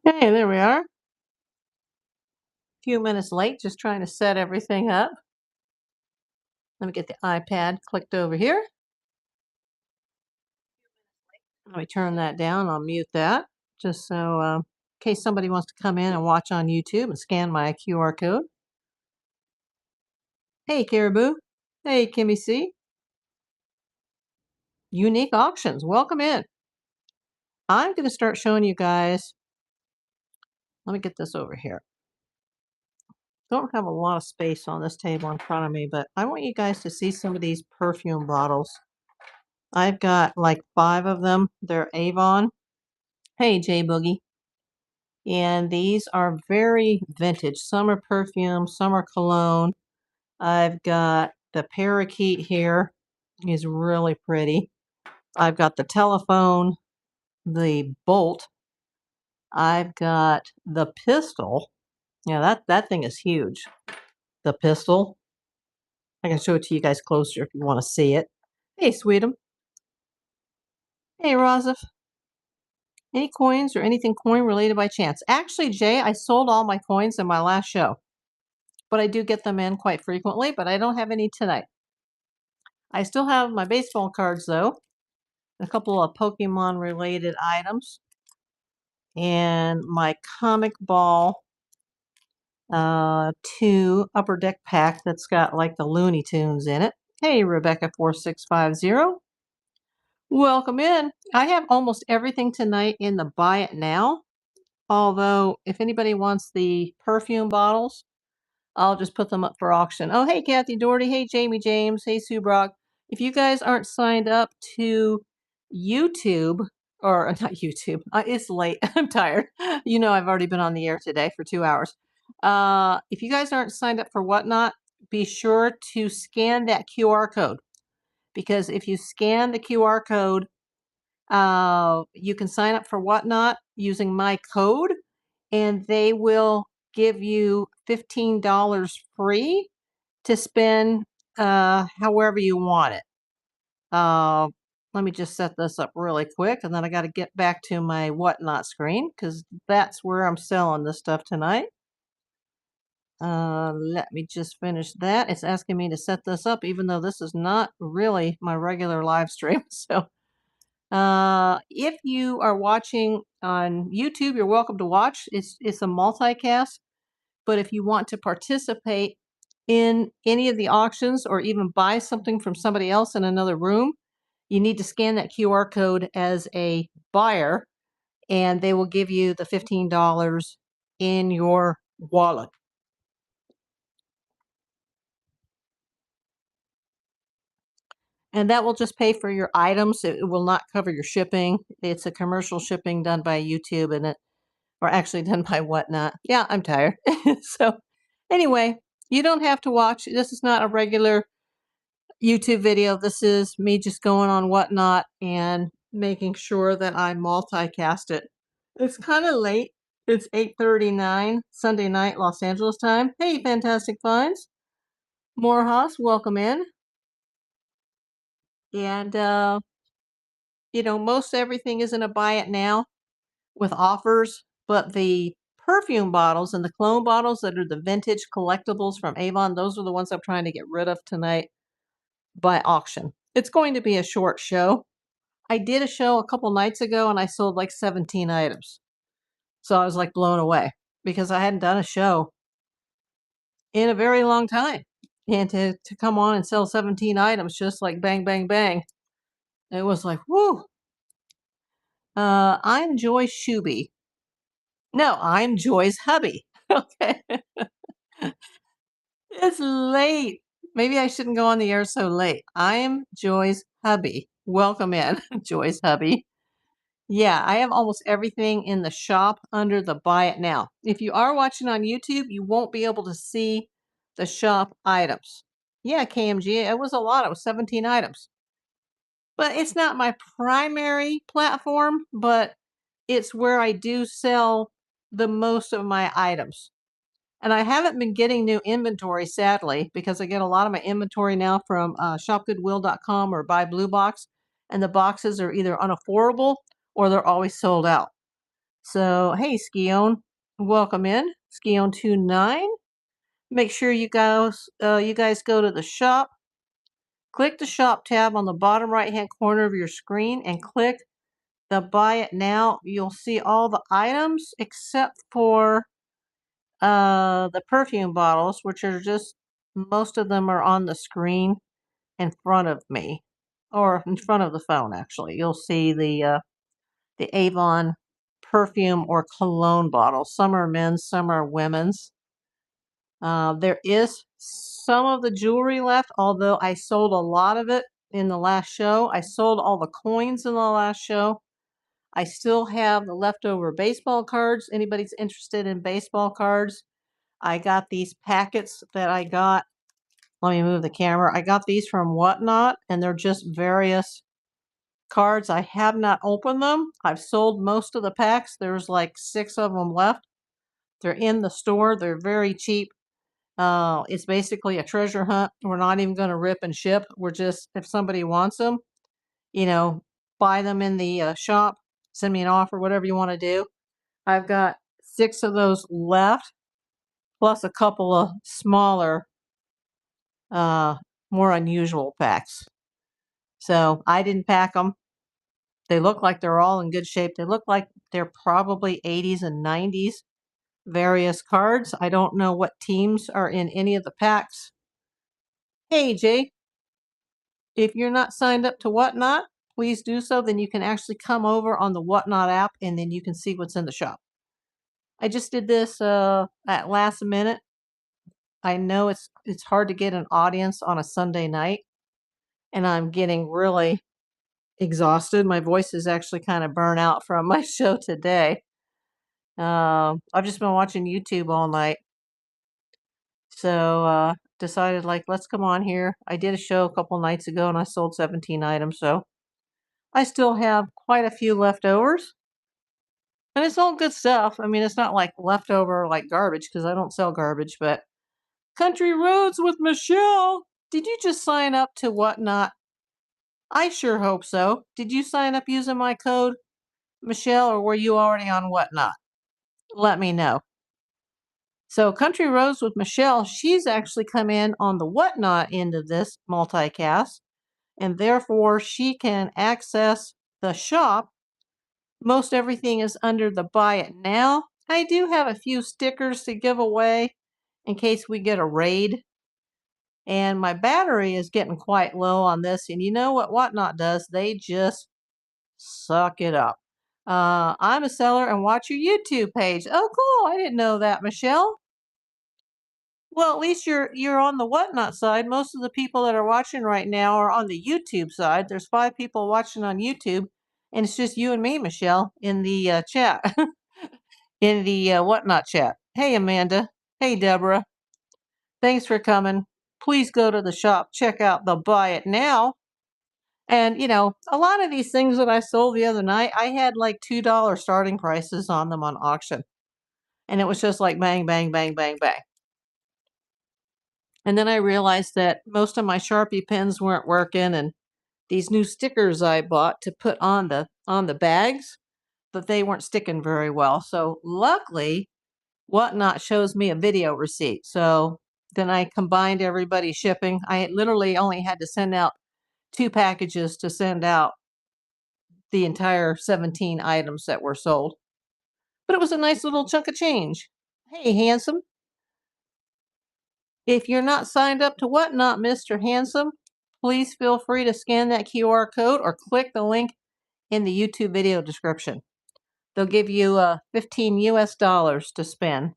Hey, there we are. A few minutes late, just trying to set everything up. Let me get the iPad clicked over here. Let me turn that down. I'll mute that just so in case somebody wants to come in and watch on YouTube and scan my QR code. Hey, Caribou. Hey, Kimmy C. Unique Auctions. Welcome in. I'm going to start showing you guys. Let me get this over here. Don't have a lot of space on this table in front of me, but I want you guys to see some of these perfume bottles. I've got like 5 of them. They're Avon. Hey, J Boogie. And these are very vintage. Some are perfume, some are cologne. I've got the parakeet here. He's really pretty. I've got the telephone, the bolt. I've got the pistol. Yeah, that thing is huge. The pistol. I can show it to you guys closer if you want to see it. Hey, Sweetum. Hey, Razif. Any coins or anything coin related by chance? Actually, Jay, I sold all my coins in my last show. But I do get them in quite frequently, but I don't have any tonight. I still have my baseball cards, though. A couple of Pokemon-related items. And my comic ball 2 Upper Deck pack that's got, like, the Looney Tunes in it. Hey, Rebecca4650. Welcome in. I have almost everything tonight in the Buy It Now. Although, if anybody wants the perfume bottles, I'll just put them up for auction. Oh, hey, Kathy Doherty. Hey, Jamie James. Hey, Sue Brock. If you guys aren't signed up to YouTube, or not YouTube, it's late. I'm tired. You know, I've already been on the air today for 2 hours. If you guys aren't signed up for Whatnot, be sure to scan that QR code. Because if you scan the QR code, you can sign up for Whatnot using my code, and they will give you $15 free to spend however you want it. Let me just set this up really quick, and then I got to get back to my Whatnot screen because that's where I'm selling this stuff tonight. Let me just finish that. It's asking me to set this up, even though this is not really my regular live stream. So if you are watching on YouTube, you're welcome to watch. It's a multicast. But if you want to participate in any of the auctions or even buy something from somebody else in another room, you need to scan that QR code as a buyer, and they will give you the $15 in your wallet. And that will just pay for your items. It will not cover your shipping. It's a commercial shipping done by YouTube, and or actually done by Whatnot. Yeah, I'm tired. So anyway, you don't have to watch. This is not a regular YouTube video. This is me just going on Whatnot and making sure that I multicast it. It's kind of late. It's 8:39 Sunday night, Los Angeles time. Hey, Fantastic Finds. Morehouse, welcome in. And, you know, most everything is in a buy it now with offers, but the perfume bottles and the cologne bottles that are the vintage collectibles from Avon, those are the ones I'm trying to get rid of tonight by auction. It's going to be a short show. I did a show a couple nights ago and I sold like 17 items. So I was like blown away because I hadn't done a show in a very long time. And to come on and sell 17 items just like bang, bang, bang, it was like, whoo. I'm Joy Shuby. No, I'm Joy's hubby. Okay. It's late. Maybe I shouldn't go on the air so late. I'm Joy's hubby. Welcome in, Joy's hubby. Yeah, I have almost everything in the shop under the Buy It Now. If you are watching on YouTube, you won't be able to see the shop items. Yeah, KMG, it was a lot. It was 17 items. But it's not my primary platform, but it's where I do sell the most of my items. And I haven't been getting new inventory, sadly, because I get a lot of my inventory now from shopgoodwill.com or Buy Blue Box, and the boxes are either unaffordable or they're always sold out. So, hey, Skion, welcome in. Skion29. Make sure you guys go to the shop. Click the shop tab on the bottom right-hand corner of your screen and click the buy it now. You'll see all the items except for the perfume bottles, which are just most of them are on the screen in front of me, or in front of the phone. Actually, you'll see the Avon perfume or cologne bottles. Some are men's, some are women's. There is some of the jewelry left, although I sold a lot of it in the last show. I sold all the coins in the last show. I still have the leftover baseball cards. Anybody's interested in baseball cards? I got these packets that I got. Let me move the camera. I got these from Whatnot, and they're just various cards. I have not opened them. I've sold most of the packs. There's like 6 of them left. They're in the store. They're very cheap. It's basically a treasure hunt. We're not even going to rip and ship. We're just, if somebody wants them, you know, buy them in the shop, send me an offer, whatever you want to do. I've got 6 of those left, plus a couple of smaller, more unusual packs. So I didn't pack them. They look like they're all in good shape. They look like they're probably 80s and 90s various cards. I don't know what teams are in any of the packs. Hey, Jay, if you're not signed up to Whatnot, please do so. Then you can actually come over on the Whatnot app and then you can see what's in the shop. I just did this at last minute. I know it's hard to get an audience on a Sunday night, and I'm getting really exhausted. My voice is actually kind of burnt out from my show today. I've just been watching YouTube all night. So decided like, let's come on here. I did a show a couple nights ago and I sold 17 items, so I still have quite a few leftovers. And it's all good stuff. I mean, it's not like leftover like garbage because I don't sell garbage, but Country Roads with Michelle. Did you just sign up to Whatnot? I sure hope so. Did you sign up using my code, Michelle, or were you already on Whatnot? Let me know. So Country Roads with Michelle, she's actually come in on the Whatnot end of this multicast, and therefore she can access the shop. Most everything is under the buy it now. I do have a few stickers to give away in case we get a raid. And my battery is getting quite low on this. And you know what Whatnot does? They just suck it up. I'm a seller and watch your YouTube page. Oh, cool. I didn't know that, Michelle. Well, at least you're on the Whatnot side. Most of the people that are watching right now are on the YouTube side. There's 5 people watching on YouTube, and it's just you and me, Michelle, in the chat, in the Whatnot chat. Hey, Amanda. Hey, Deborah. Thanks for coming. Please go to the shop. Check out the Buy It Now. And, a lot of these things that I sold the other night, I had like $2 starting prices on them on auction. And it was just like bang, bang, bang, bang, bang. And then I realized that most of my Sharpie pens weren't working, and these new stickers I bought to put on the bags, that they weren't sticking very well. So luckily, Whatnot shows me a video receipt. So then I combined everybody's shipping. I literally only had to send out 2 packages to send out the entire 17 items that were sold. But it was a nice little chunk of change. Hey, handsome. If you're not signed up to Whatnot, Mr. Handsome, please feel free to scan that QR code or click the link in the YouTube video description. They'll give you 15 US dollars to spend.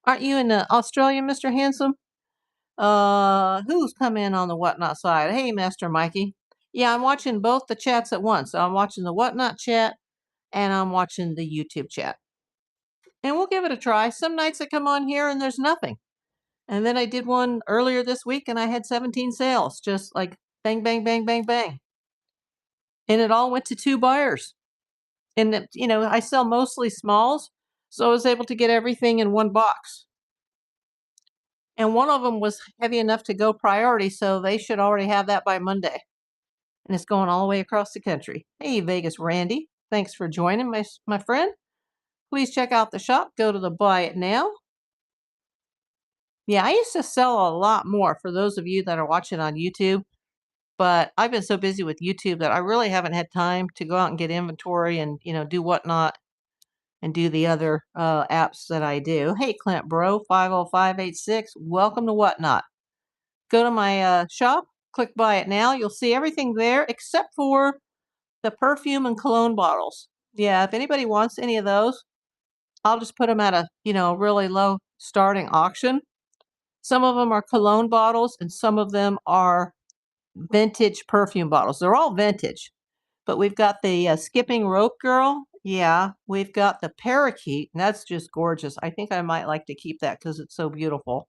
Aren't you in Australia, Mr. Handsome? Who's come in on the Whatnot side? Hey, Master Mikey. Yeah, I'm watching both the chats at once. So I'm watching the Whatnot chat and I'm watching the YouTube chat. And we'll give it a try. Some nights I come on here and there's nothing. And then I did one earlier this week and I had 17 sales. Just like bang, bang, bang, bang, bang. And it all went to 2 buyers. And, I sell mostly smalls. So I was able to get everything in one box. And one of them was heavy enough to go priority, so they should already have that by Monday. And it's going all the way across the country. Hey, Vegas Randy. Thanks for joining, my friend. Please check out the shop. Go to the Buy It Now. Yeah, I used to sell a lot more for those of you that are watching on YouTube, but I've been so busy with YouTube that I really haven't had time to go out and get inventory and, do whatnot and do the other apps that I do. Hey, Clint Bro, 50586, welcome to Whatnot. Go to my shop, click Buy It Now. You'll see everything there except for the perfume and cologne bottles. Yeah, if anybody wants any of those, I'll just put them at a, really low starting auction. Some of them are cologne bottles and some of them are vintage perfume bottles. They're all vintage. But we've got the skipping rope girl. Yeah, we've got the parakeet, and that's just gorgeous. I think I might like to keep that because it's so beautiful.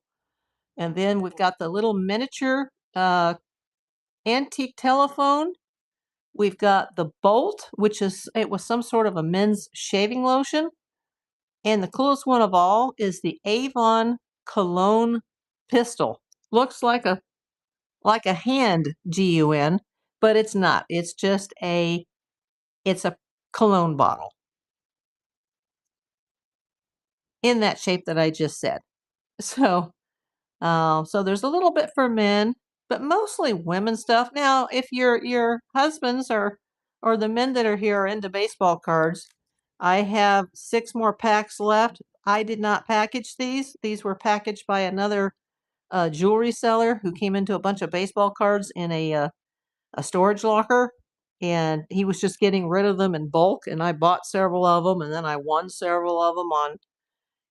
And then we've got the little miniature antique telephone. We've got the Bolt, it was some sort of a men's shaving lotion. And the coolest one of all is the Avon cologne pistol. Looks like a hand GUN, but it's not. It's a cologne bottle in that shape that I just said. So there's a little bit for men, but mostly women stuff. Now, if your husbands or the men that are here are into baseball cards, I have 6 more packs left. I did not package these. These were packaged by another jewelry seller who came into a bunch of baseball cards in a storage locker, and he was just getting rid of them in bulk. And I bought several of them, and then I won several of them on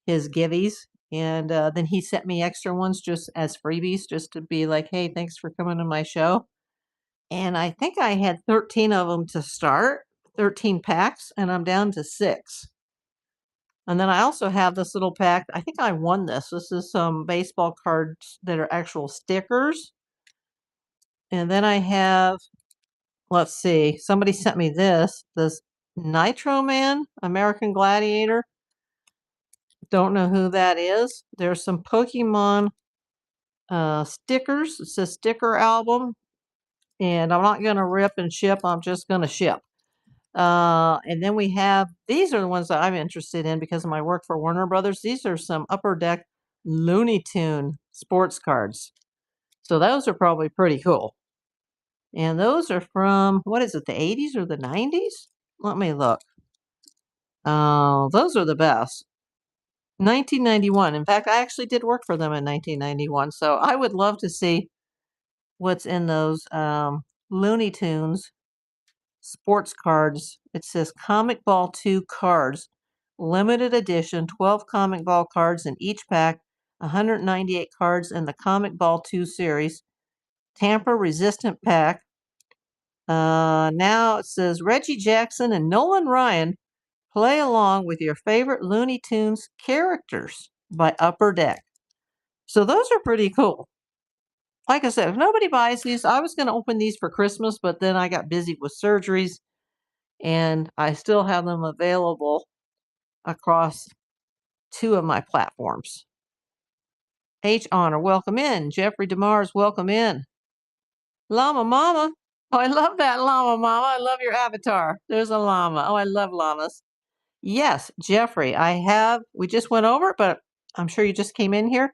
his givvies. And then he sent me extra ones just as freebies, just to be like, hey, thanks for coming to my show. And I think I had 13 of them to start, 13 packs, and I'm down to 6. And then I also have this little pack. I think I won this. This is some baseball cards that are actual stickers. And then I have, let's see, somebody sent me this Nitro Man, American Gladiator. Don't know who that is. There's some Pokemon stickers. It says sticker album. And I'm not going to rip and ship. I'm just going to ship. And then these are the ones that I'm interested in because of my work for Warner Brothers. These are some Upper Deck Looney Tune sports cards. So those are probably pretty cool. And those are from, what is it, the 80s or the 90s? Let me look. Those are the best. 1991. In fact, I actually did work for them in 1991. So I would love to see what's in those Looney Tunes sports cards. It says Comic Ball 2 cards, limited edition, 12 Comic Ball cards in each pack, 198 cards in the Comic Ball 2 series, tamper resistant pack. Now it says Reggie Jackson and Nolan Ryan play along with your favorite Looney Tunes characters by Upper Deck. So those are pretty cool. Like I said, if nobody buys these, I was going to open these for Christmas, but then I got busy with surgeries and I still have them available across 2 of my platforms. H. Honor, welcome in. Jeffrey DeMars, welcome in. Llama Mama. Oh, I love that Llama Mama. I love your avatar. There's a llama. Oh, I love llamas. Yes, Jeffrey, we just went over it, but I'm sure you just came in here.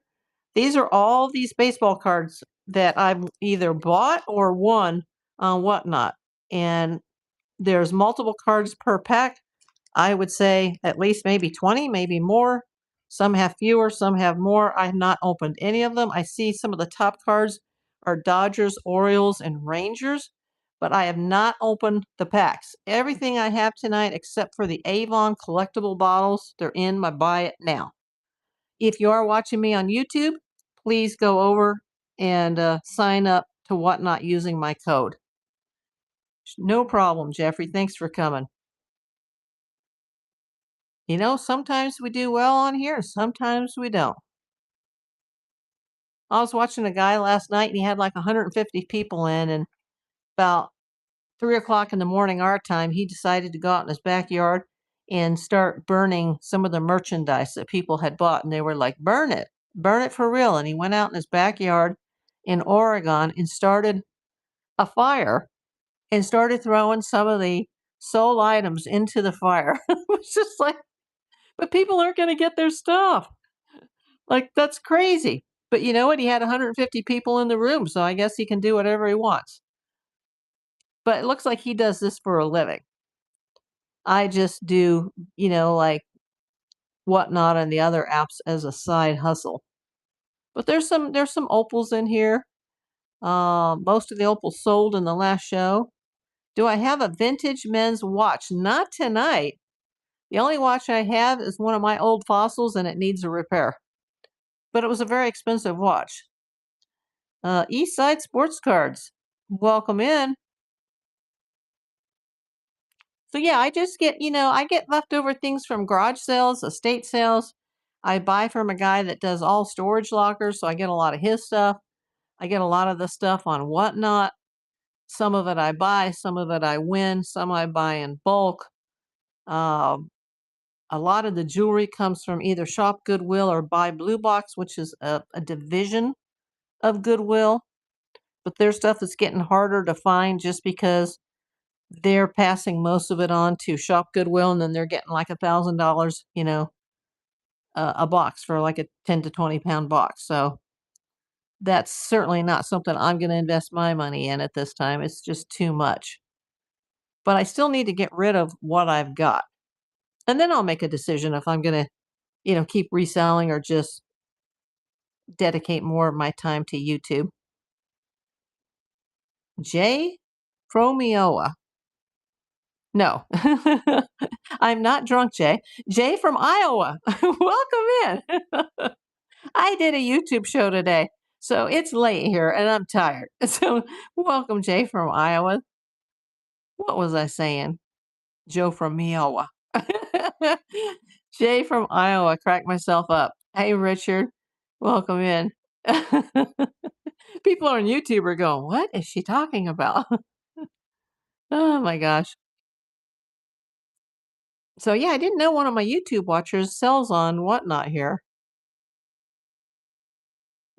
These are all these baseball cards that I've either bought or won on Whatnot. And there's multiple cards per pack. I would say at least maybe 20, maybe more. Some have fewer, some have more. I have not opened any of them. I see some of the top cards are Dodgers, Orioles, and Rangers, but I have not opened the packs. Everything I have tonight, except for the Avon collectible bottles, they're in my Buy It Now. If you are watching me on YouTube, please go over and sign up to Whatnot using my code. No problem, Jeffrey. Thanks for coming. Sometimes we do well on here, sometimes we don't. I was watching a guy last night and he had like 150 people in, and about 3 o'clock in the morning our time, he decided to go out in his backyard and start burning some of the merchandise that people had bought. And they were like, burn it for real. And he went out in his backyard in Oregon and started a fire and started throwing some of the sold items into the fire. It was just like, But people aren't gonna get their stuff. Like, that's crazy. But you know what? He had 150 people in the room, so I guess he can do whatever he wants. But it looks like he does this for a living. I just do, like Whatnot and the other apps as a side hustle. But there's some opals in here. Most of the opals sold in the last show. Do I have a vintage men's watch? Not tonight. The only watch I have is one of my old fossils and it needs a repair. But it was a very expensive watch. East Side Sports Cards. Welcome in. So yeah, I just get, I get leftover things from garage sales, estate sales. I buy from a guy that does all storage lockers, so I get a lot of his stuff. I get a lot of the stuff on Whatnot. Some of it I buy, some of it I win, some I buy in bulk. Um, a lot of the jewelry comes from either Shop Goodwill or Buy Blue Box, which is a division of Goodwill. But their stuff is getting harder to find just because they're passing most of it on to Shop Goodwill, and then they're getting like $1,000, a box for like a 10 to 20 pound box. So that's certainly not something I'm going to invest my money in at this time. It's just too much. But I still need to get rid of what I've got. And then I'll make a decision if I'm going to, keep reselling or just dedicate more of my time to YouTube. Jay Promioa. No, I'm not drunk, Jay. Jay from Iowa. Welcome in. I did a YouTube show today, so it's late here and I'm tired. So, welcome, Jay from Iowa. What was I saying? Joe from Iowa. Jay from Iowa. Crack myself up. Hey, Richard. Welcome in. People on YouTube are going, what is she talking about? Oh my gosh. So yeah, I didn't know one of my YouTube watchers sells on Whatnot here.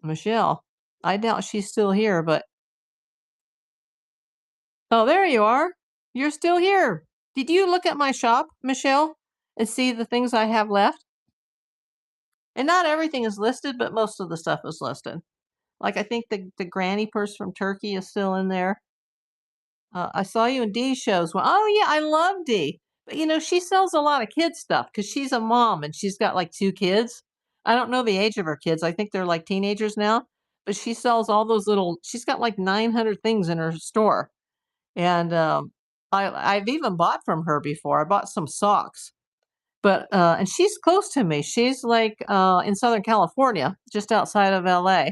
Michelle. I doubt she's still here, but oh, there you are. You're still here. Did you look at my shop, Michelle, and see the things I have left? And not everything is listed, but most of the stuff is listed. Like I think the granny purse from Turkey is still in there. I saw you in Dee's shows. Well, oh yeah, I love Dee. But she sells a lot of kids stuff because she's a mom and she's got like two kids. I don't know the age of her kids. I think they're like teenagers now. But she sells all those little. She's got like 900 things in her store, and I've even bought from her before. I bought some socks, but and she's close to me. She's like in Southern California, just outside of LA.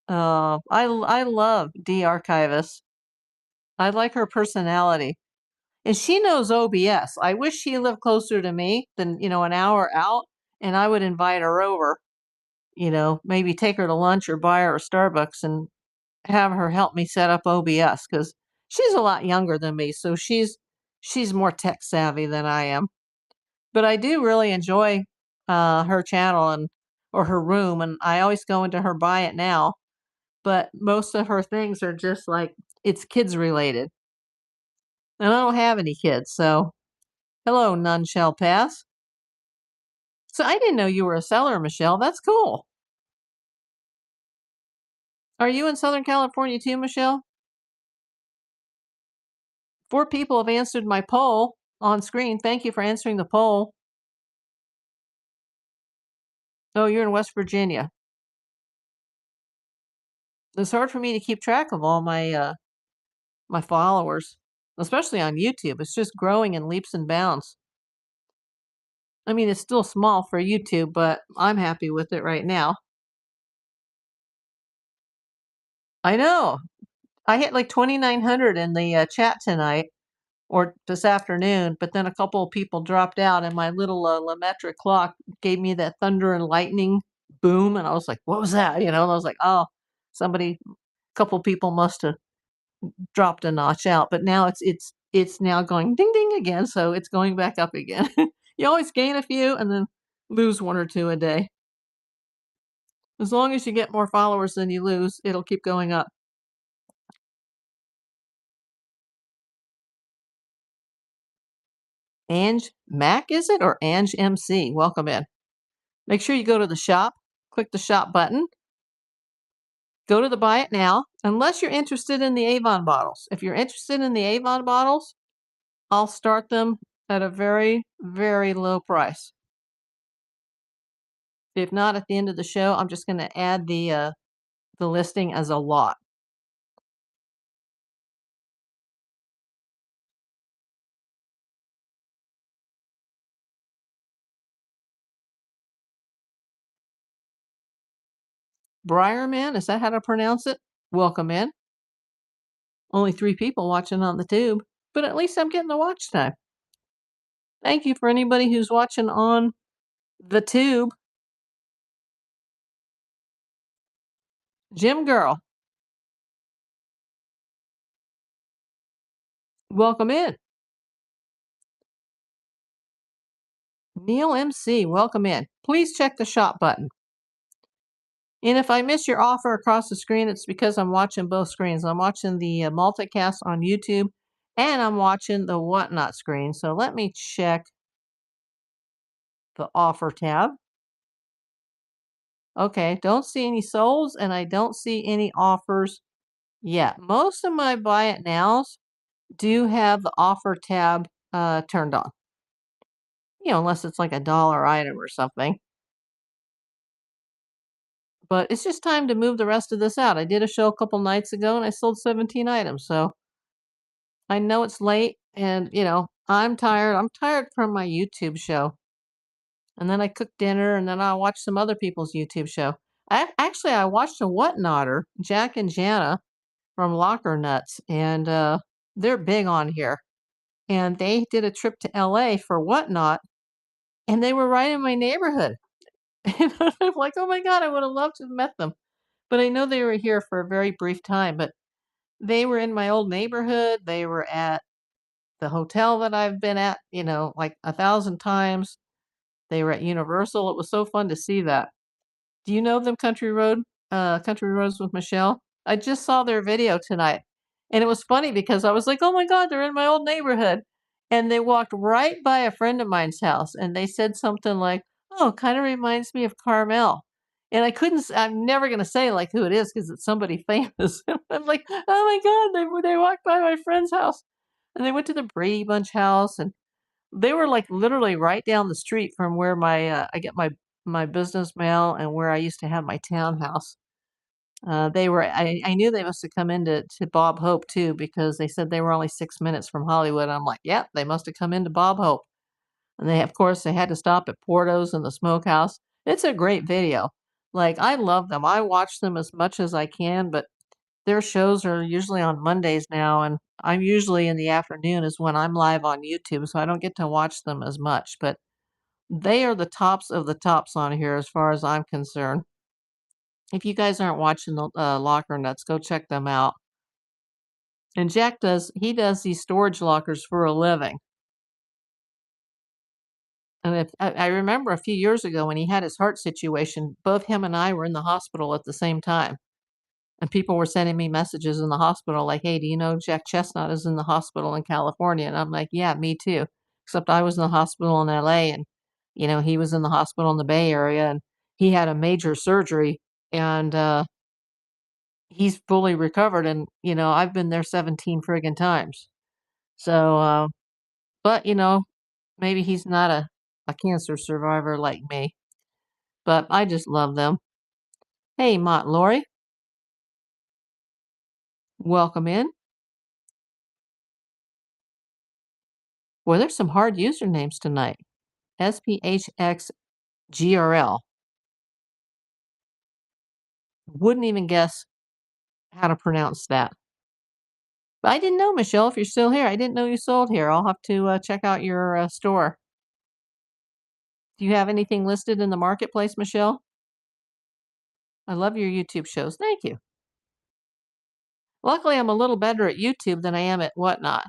I love Dee Archivist. I like her personality. And she knows OBS. I wish she lived closer to me than, an hour out, and I would invite her over, maybe take her to lunch or buy her a Starbucks and have her help me set up OBS because she's a lot younger than me, so she's more tech savvy than I am. But I do really enjoy her channel and or her room, and I always go into her buy it now. But most of her things are just like it's kids related. And I don't have any kids, so hello, none shall pass. So I didn't know you were a seller, Michelle. That's cool. Are you in Southern California too, Michelle? 4 people have answered my poll on screen. Thank you for answering the poll. Oh, you're in West Virginia. It's hard for me to keep track of all my followers, especially on YouTube. It's just growing in leaps and bounds. I mean, it's still small for YouTube, but I'm happy with it right now. I know. I hit like 2,900 in the chat tonight or this afternoon, but then a couple of people dropped out, and my little Lemaitre clock gave me that thunder and lightning boom, and I was like, "What was that?" And I was like, "Oh, somebody, a couple people must have dropped a notch out." But now it's now going ding ding again, so it's going back up again. You always gain a few and then lose one or two a day. As long as you get more followers than you lose, it'll keep going up. Ange Mac, is it? Or Ange MC? Welcome in. Make sure you go to the shop, click the shop button, go to the buy it now, unless you're interested in the Avon bottles. If you're interested in the Avon bottles, I'll start them at a very, very low price. If not, at the end of the show, I'm just going to add the listing as a lot. Briarman, is that how to pronounce it? Welcome in. Only 3 people watching on the tube, but at least I'm getting the watch time. Thank you for anybody who's watching on the tube. Jim Girl, welcome in. Neil MC, welcome in. Please check the shop button. And if I miss your offer across the screen, it's because I'm watching both screens. I'm watching the multicast on YouTube and I'm watching the Whatnot screen. So let me check the offer tab. Okay, don't see any solds and I don't see any offers yet. Most of my buy it nows do have the offer tab turned on. Unless it's like a dollar item or something. But it's just time to move the rest of this out. I did a show a couple nights ago and I sold 17 items. So I know it's late and, I'm tired. I'm tired from my YouTube show. And then I cooked dinner and then I watched some other people's YouTube show. I watched a Whatnotter, Jack and Jana from Locker Nuts, and they're big on here. And they did a trip to LA for Whatnot, and they were right in my neighborhood. And I'm like, oh my God, I would have loved to have met them. But I know they were here for a very brief time, but they were in my old neighborhood. They were at the hotel that I've been at, like 1,000 times. They were at Universal. It was so fun to see that. Do you know them, Country Roads with Michelle? I just saw their video tonight. And it was funny because I was like, oh my God, they're in my old neighborhood. And they walked right by a friend of mine's house and they said something like, oh, kind of reminds me of Carmel. And I'm never going to say like who it is because it's somebody famous. I'm like, oh my God, they walked by my friend's house and they went to the Brady Bunch house and they were like literally right down the street from where I get my business mail and where I used to have my townhouse. I knew they must have come into Bob Hope too because they said they were only 6 minutes from Hollywood. I'm like, yeah, they must have come into Bob Hope. And of course, they had to stop at Porto's and the Smokehouse. It's a great video. Like, I love them. I watch them as much as I can, but their shows are usually on Mondays now, and I'm usually in the afternoon is when I'm live on YouTube, so I don't get to watch them as much. But they are the tops of the tops on here as far as I'm concerned. If you guys aren't watching the Locker Nuts, go check them out. And he does these storage lockers for a living. And I remember a few years ago when he had his heart situation, both him and I were in the hospital at the same time. And people were sending me messages in the hospital like, hey, do you know Jack Chestnut is in the hospital in California? And I'm like, yeah, me too. Except I was in the hospital in LA and, he was in the hospital in the Bay Area and he had a major surgery and he's fully recovered. And, I've been there 17 friggin' times. So, but, maybe he's not a cancer survivor like me, but I just love them. Hey, Mott Lori, welcome in. Boy, there's some hard usernames tonight. SPHXGRL. Wouldn't even guess how to pronounce that. But I didn't know, Michelle, if you're still here. I didn't know you sold here. I'll have to check out your store. Do you have anything listed in the marketplace, Michelle? I love your YouTube shows. Thank you. Luckily, I'm a little better at YouTube than I am at Whatnot.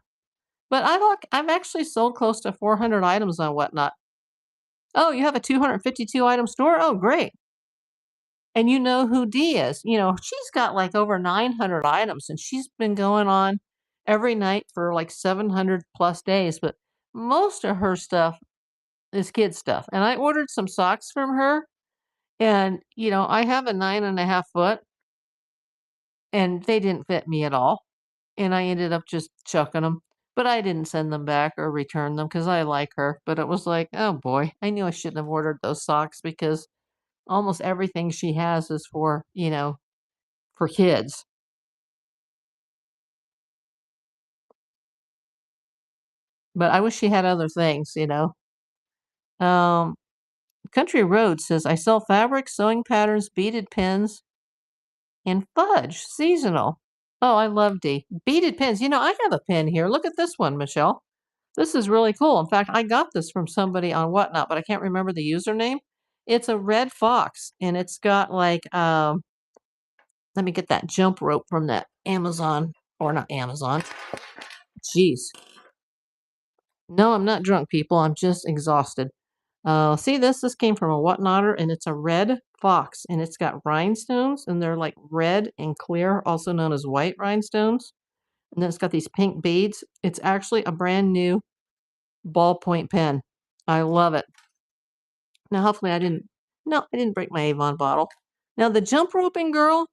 But I've actually sold close to 400 items on Whatnot. Oh, you have a 252 item store? Oh, great. And you know who Dee is. She's got like over 900 items and she's been going on every night for like 700 plus days. But most of her stuff is kid stuff. And I ordered some socks from her, and, I have a 9.5 foot, and they didn't fit me at all. And I ended up just chucking them. But I didn't send them back or return them because I like her. But it was like, oh boy, I knew I shouldn't have ordered those socks because almost everything she has is for kids. But I wish she had other things. Um, Country Road says, I sell fabric, sewing patterns, beaded pins, and fudge, seasonal. Oh, I love beaded pins. I have a pin here. Look at this one, Michelle. This is really cool. In fact, I got this from somebody on Whatnot, but I can't remember the username. It's a red fox, and it's got like let me get that jump rope from that Amazon, or not Amazon. Jeez. No, I'm not drunk, people. I'm just exhausted. See this? This came from a Whatnotter, and it's a red fox, and it's got rhinestones, and they're like red and clear, also known as white rhinestones. And then it's got these pink beads. It's actually a brand new ballpoint pen. I love it. Now, hopefully, I didn't break my Avon bottle. Now, the jump roping girl,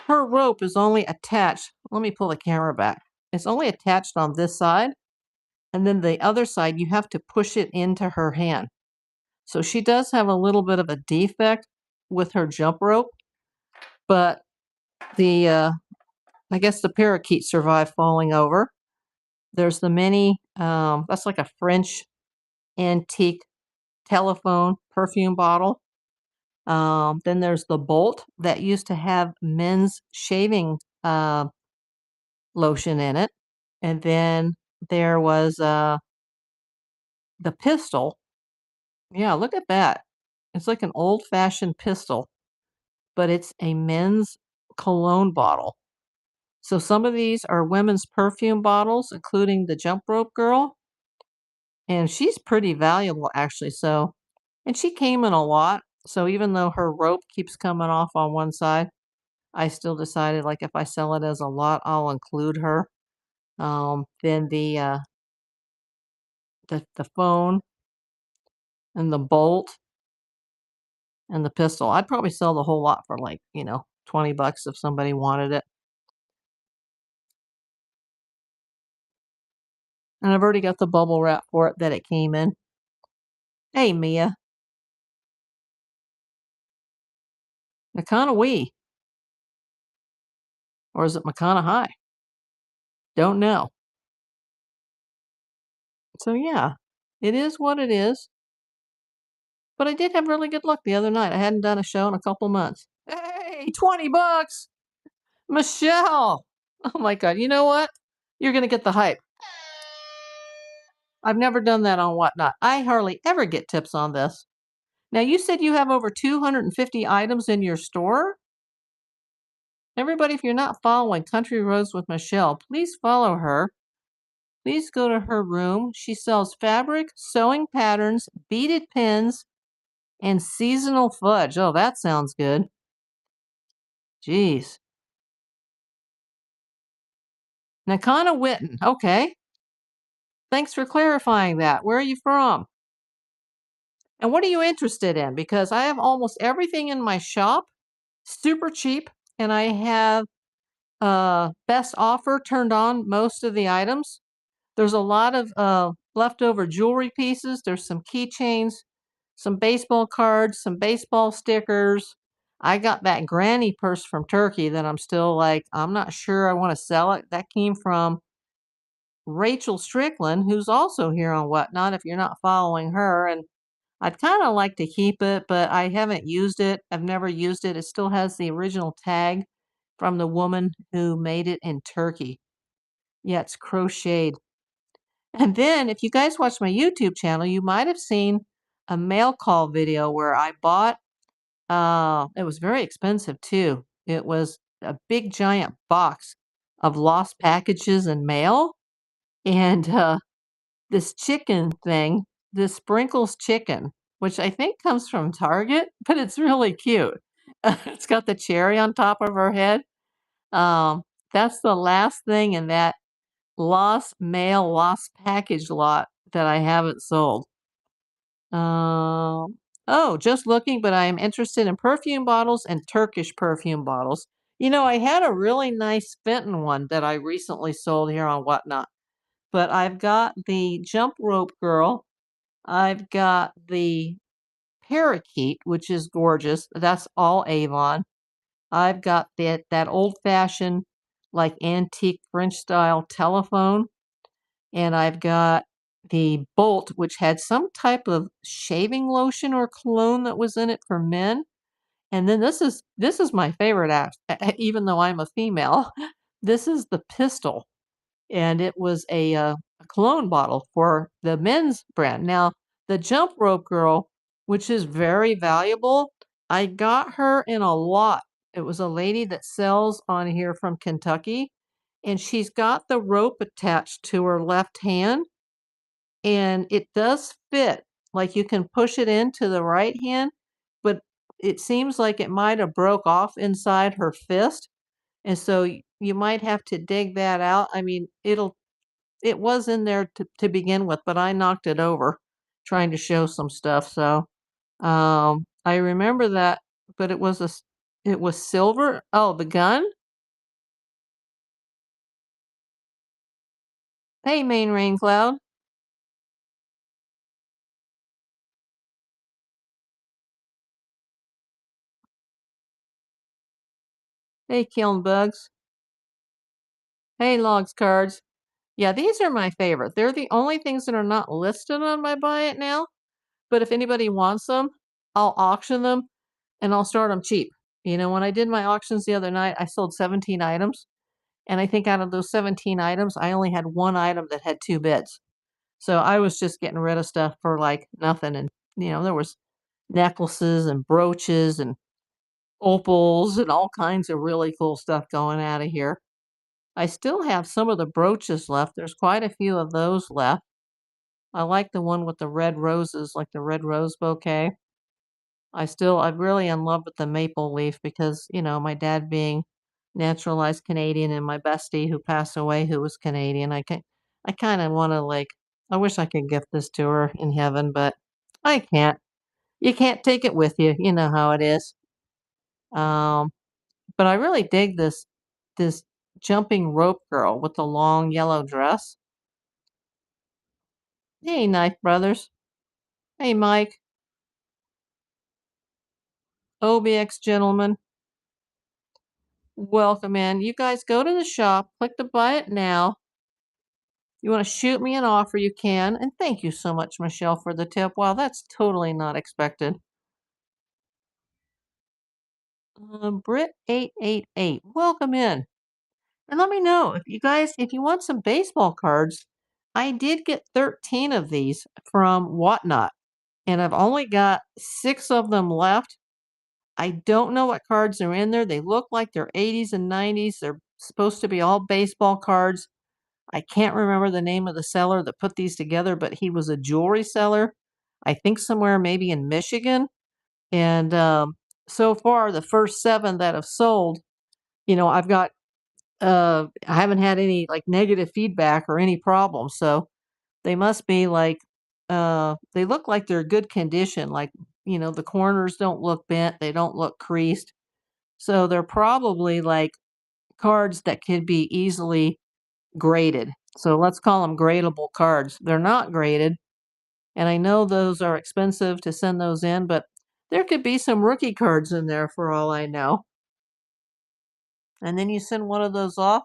her rope is only attached. Let me pull the camera back. It's only attached on this side, and then the other side, you have to push it into her hand. So she does have a little bit of a defect with her jump rope, but I guess the parakeet survived falling over. There's the mini, that's like a French antique telephone perfume bottle. Then there's the bolt that used to have men's shaving lotion in it. And then there was the pistol. Yeah, look at that. It's like an old fashioned pistol, but it's a men's cologne bottle. So some of these are women's perfume bottles, including the jump rope girl. And she's pretty valuable, actually. And she came in a lot. So even though her rope keeps coming off on one side, I still decided, like, if I sell it as a lot, I'll include her. Then the phone and the bolt and the pistol. I'd probably sell the whole lot for like, $20 if somebody wanted it. And I've already got the bubble wrap for it that it came in. Hey, Mia. Makana Wee. Or is it Makana High? Don't know. So yeah, it is what it is. But I did have really good luck the other night. I hadn't done a show in a couple months. Hey, $20. Michelle. Oh my God. You know what? You're going to get the hype. I've never done that on Whatnot. I hardly ever get tips on this. Now, you said you have over 250 items in your store? Everybody, if you're not following Country Roads with Michelle, please follow her. Please go to her room. She sells fabric, sewing patterns, beaded pins, and seasonal fudge. Oh, that sounds good. Jeez. Nakana Witten. Okay. Thanks for clarifying that. Where are you from? And what are you interested in? Because I have almost everything in my shop, super cheap, and I have best offer turned on most of the items. There's a lot of leftover jewelry pieces. There's some keychains, some baseball cards, some baseball stickers. I got that granny purse from Turkey that I'm still like, I'm not sure I want to sell it. That came from Rachel Strickland, who's also here on Whatnot, if you're not following her. And I'd kind of like to keep it, but I haven't used it. I've never used it. It still has the original tag from the woman who made it in Turkey. Yeah, it's crocheted. And then, if you guys watch my YouTube channel, you might have seen a mail call video where I bought, it was very expensive too. It was a big giant box of lost packages and mail. And this chicken thing, this sprinkles chicken, which I think comes from Target, but it's really cute. It's got the cherry on top of her head. That's the last thing in that lost mail, lost package lot that I haven't sold. Oh, just looking, but I am interested in perfume bottles and Turkish perfume bottles. I had a really nice Fenton one that I recently sold here on Whatnot, but I've got the Jump Rope Girl. I've got the Parakeet, which is gorgeous. That's all Avon. I've got that old-fashioned, like, antique French-style telephone, and I've got the Bolt, which had some type of shaving lotion or cologne that was in it for men, and then this is my favorite even though I'm a female. This is the Pistol, and it was a cologne bottle for the men's brand. Now, the Jump Rope Girl, which is very valuable, I got her in a lot. It was a lady that sells on here from Kentucky, and she's got the rope attached to her left hand, and it does fit. Like, you can push it into the right hand, but it seems like it might have broke off inside her fist, and so you might have to dig that out. I mean, it was in there to begin with, but I knocked it over trying to show some stuff, so, I remember that, but it was silver? Oh, the gun? Hey, Main Rain Cloud. Hey, Kiln Bugs. Hey, Logs Cards. Yeah, these are my favorite. They're the only things that are not listed on my Buy It Now, but if anybody wants them, I'll auction them, and I'll start them cheap. When I did my auctions the other night, I sold 17 items. And I think out of those 17 items, I only had 1 item that had 2 bids. So I was just getting rid of stuff for, like, nothing, and, there was necklaces and brooches and opals and all kinds of really cool stuff going out of here. I still have some of the brooches left. There's quite a few of those left. I like the one with the red roses, like the red rose bouquet. I'm really in love with the maple leaf because, my dad being naturalized Canadian and my bestie who passed away who was Canadian, I kinda wanna, like, I wish I could gift this to her in heaven, but I can't. You can't take it with you, you know how it is. Um, but I really dig this jumping rope girl with the long yellow dress. Hey, Knife Brothers. Hey, Mike. OBX gentlemen. Welcome in. You guys go to the shop, click the Buy It Now. You wanna shoot me an offer, you can, and thank you so much, Michelle, for the tip. Wow, that's totally not expected. Brit888, welcome in. And let me know if you want some baseball cards. I did get 13 of these from Whatnot, and I've only got 6 of them left. I don't know what cards are in there. They look like they're 80s and 90s. They're supposed to be all baseball cards. I can't remember the name of the seller that put these together, but he was a jewelry seller, I think somewhere maybe in Michigan. And so far, the first 7 that have sold, I've got, I haven't had any like negative feedback or any problems. So they must be like, they look like they're good condition. Like, the corners don't look bent, they don't look creased. So they're probably like cards that could be easily graded. So let's call them gradable cards. They're not graded, and I know those are expensive to send those in, but there could be some rookie cards in there for all I know. And then you send one of those off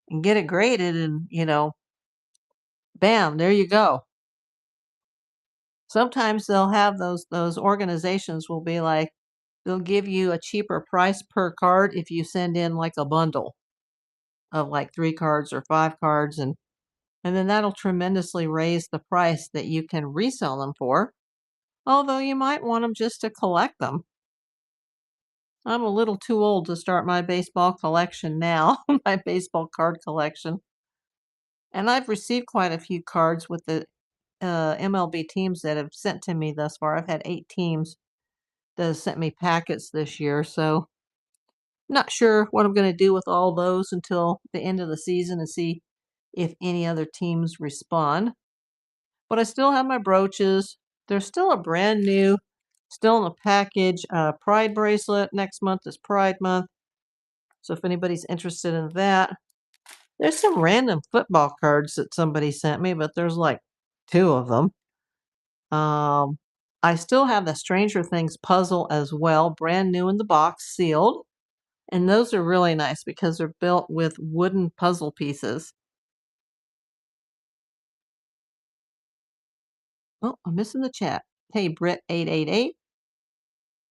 and get it graded, and, bam, there you go. Sometimes they'll have those organizations will be like, they'll give you a cheaper price per card if you send in like a bundle of like 3 cards or 5 cards, and then that'll tremendously raise the price that you can resell them for, although you might want them just to collect them. I'm a little too old to start my baseball collection now, my baseball card collection. And I've received quite a few cards with the MLB teams that have sent to me thus far. I've had 8 teams that have sent me packets this year, so not sure what I'm going to do with all those until the end of the season and see if any other teams respond. but I still have my brooches. There's still a brand new, still in the package, Pride bracelet. Next month is Pride Month. So if anybody's interested in that, there's some random football cards that somebody sent me, but there's like two of them. I still have the Stranger Things puzzle as well, brand new in the box, sealed. And those are really nice because they're built with wooden puzzle pieces. Oh, I'm missing the chat. Hey, Brit888.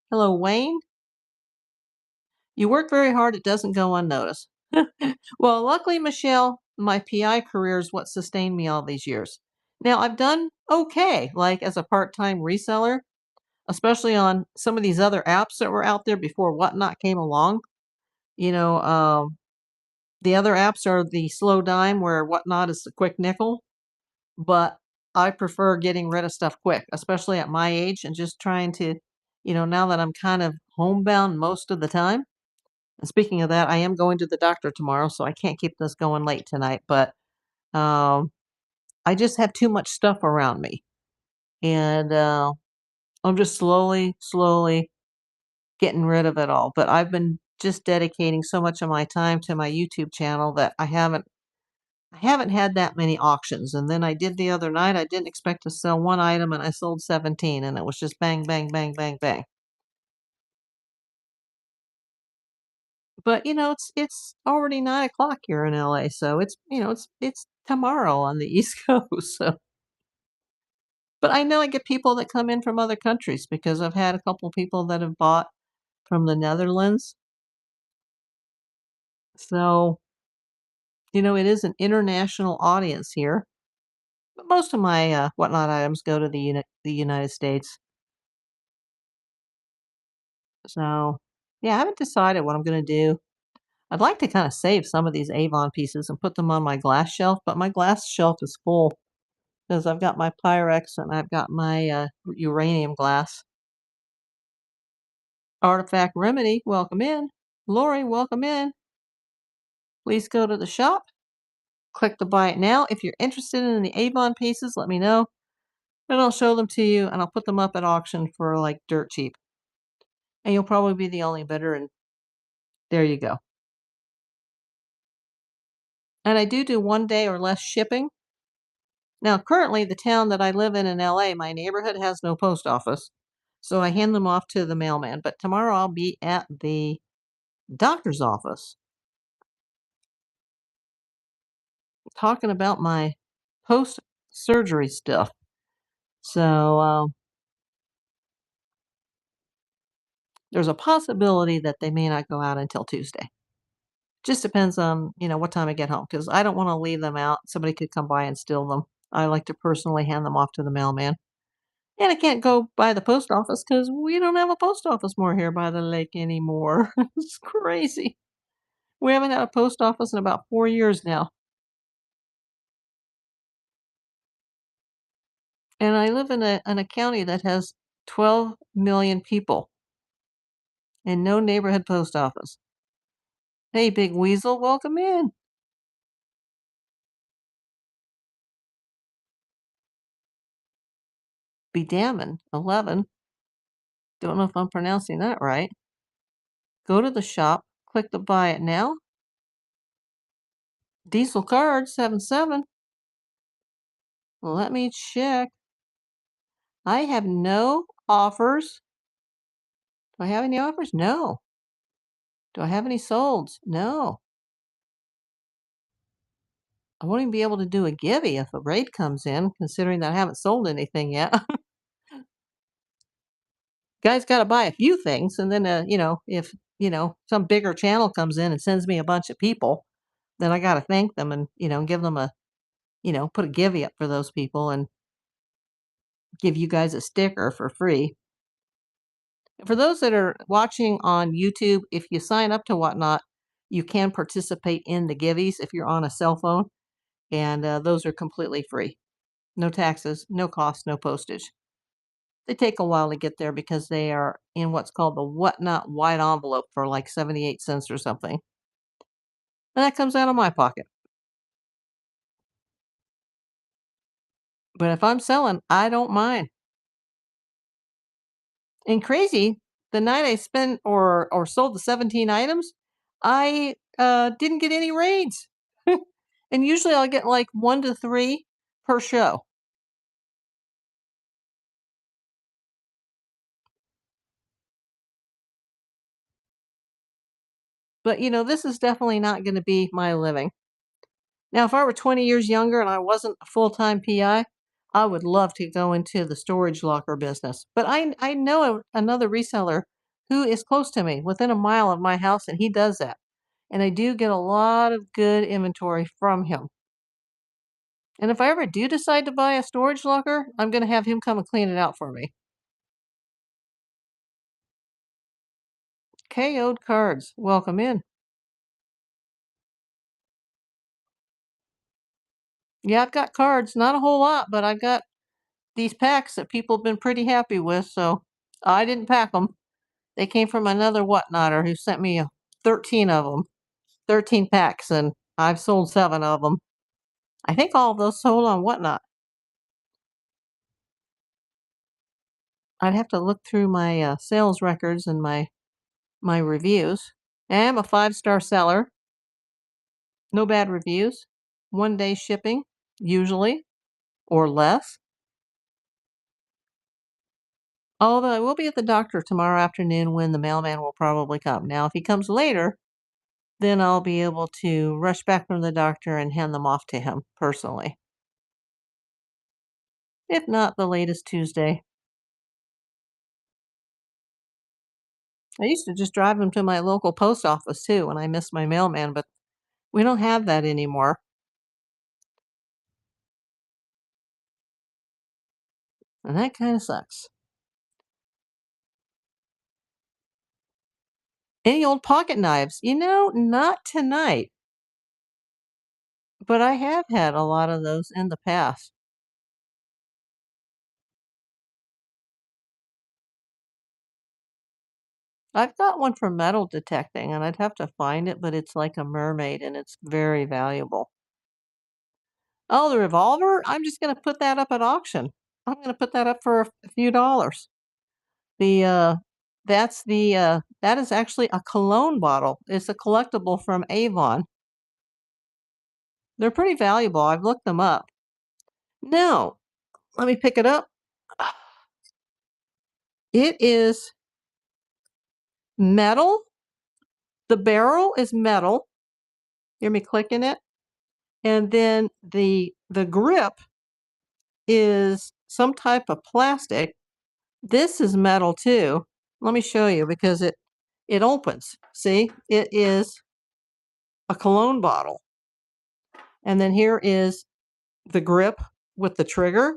Hello, Wayne. You work very hard, it doesn't go unnoticed. Well, luckily, Michelle, my PI career is what sustained me all these years. Now, I've done okay, like as a part time reseller, especially on some of these other apps that were out there before Whatnot came along. You know, the other apps are the slow dime, where Whatnot is the quick nickel, but I prefer getting rid of stuff quick, especially at my age, and just trying to, now that I'm kind of homebound most of the time. And speaking of that, I am going to the doctor tomorrow, so I can't keep this going late tonight. But um, I just have too much stuff around me, and I'm just slowly getting rid of it all. But I've been just dedicating so much of my time to my YouTube channel that I haven't had that many auctions. And then I did the other night. I didn't expect to sell one item, and I sold 17, and it was just bang, bang, bang, bang, bang. But it's already 9 o'clock here in LA, so it's tomorrow on the East Coast. So, but I know I get people that come in from other countries because I've had a couple people that have bought from the Netherlands. So, it is an international audience here. But most of my whatnot items go to the United States. So, yeah, I haven't decided what I'm going to do. I'd like to kind of save some of these Avon pieces and put them on my glass shelf, but my glass shelf is full because I've got my Pyrex and I've got my uranium glass. Artifact Remedy, welcome in. Lori, welcome in. Please go to the shop. Click the buy it now. If you're interested in the Avon pieces, let me know. And I'll show them to you and I'll put them up at auction for like dirt cheap. And you'll probably be the only bidder, and there you go. And I do 1 day or less shipping. Now, currently, the town that I live in LA, my neighborhood has no post office. So I hand them off to the mailman. But tomorrow I'll be at the doctor's office talking about my post surgery stuff. So there's a possibility that they may not go out until Tuesday. Just depends on, what time I get home because I don't want to leave them out. Somebody could come by and steal them. I like to personally hand them off to the mailman. And I can't go by the post office because we don't have a post office more here by the lake anymore. It's crazy. We haven't had a post office in about 4 years now. And I live in a county that has 12 million people and no neighborhood post office. Hey, Big Weasel, welcome in. Be damned. 11. Don't know if I'm pronouncing that right. Go to the shop, click the buy it now. Diesel card 77. Let me check. I have no offers. Do I have any offers? No. Do I have any solds? No. I won't even be able to do a givey if a raid comes in, considering that I haven't sold anything yet. Guy's got to buy a few things, and then, if some bigger channel comes in and sends me a bunch of people, then I got to thank them and give them put a givey up for those people and give you guys a sticker for free. For those that are watching on YouTube, if you sign up to Whatnot, you can participate in the givvies if you're on a cell phone, and those are completely free. No taxes, no cost, no postage. They take a while to get there because they are in what's called the Whatnot white envelope for like 78 cents or something. And that comes out of my pocket. But if I'm selling, I don't mind. And crazy, the night I spent or sold the 17 items, I, didn't get any raids. And usually I'll get, like, 1 to 3 per show. But, this is definitely not gonna be my living. Now, if I were 20 years younger and I wasn't a full-time I would love to go into the storage locker business. But I know another reseller who is close to me, within a mile of my house, and he does that. And I do get a lot of good inventory from him. And if I ever do decide to buy a storage locker, I'm gonna have him come and clean it out for me. KO'd cards. Welcome in. Yeah, I've got cards, not a whole lot, but I've got these packs that people have been pretty happy with, so I didn't pack them. They came from another whatnotter who sent me 13 of them, 13 packs, and I've sold 7 of them. I think all of those sold on Whatnot. I'd have to look through my sales records and my reviews. I am a 5-star seller. No bad reviews. 1-day shipping, usually, or less. Although I will be at the doctor tomorrow afternoon when the mailman will probably come. Now, if he comes later, then I'll be able to rush back from the doctor and hand them off to him personally. If not, the latest Tuesday. I used to just drive them to my local post office too when I missed my mailman, but we don't have that anymore, and that kinda sucks. Any old pocket knives? Not tonight, but I have had a lot of those in the past. I've got one for metal detecting, and I'd have to find it, but it's like a mermaid, and it's very valuable. Oh, the revolver? I'm just gonna put that up at auction. I'm gonna put that up for a few dollars. The, that is actually a cologne bottle. It's a collectible from Avon. They're pretty valuable. I've looked them up. No, let me pick it up. It is metal. The barrel is metal. Hear me clicking it? And then the grip is some type of plastic. This is metal too. Let me show you because it opens. See? It is a cologne bottle. And then here is the grip with the trigger.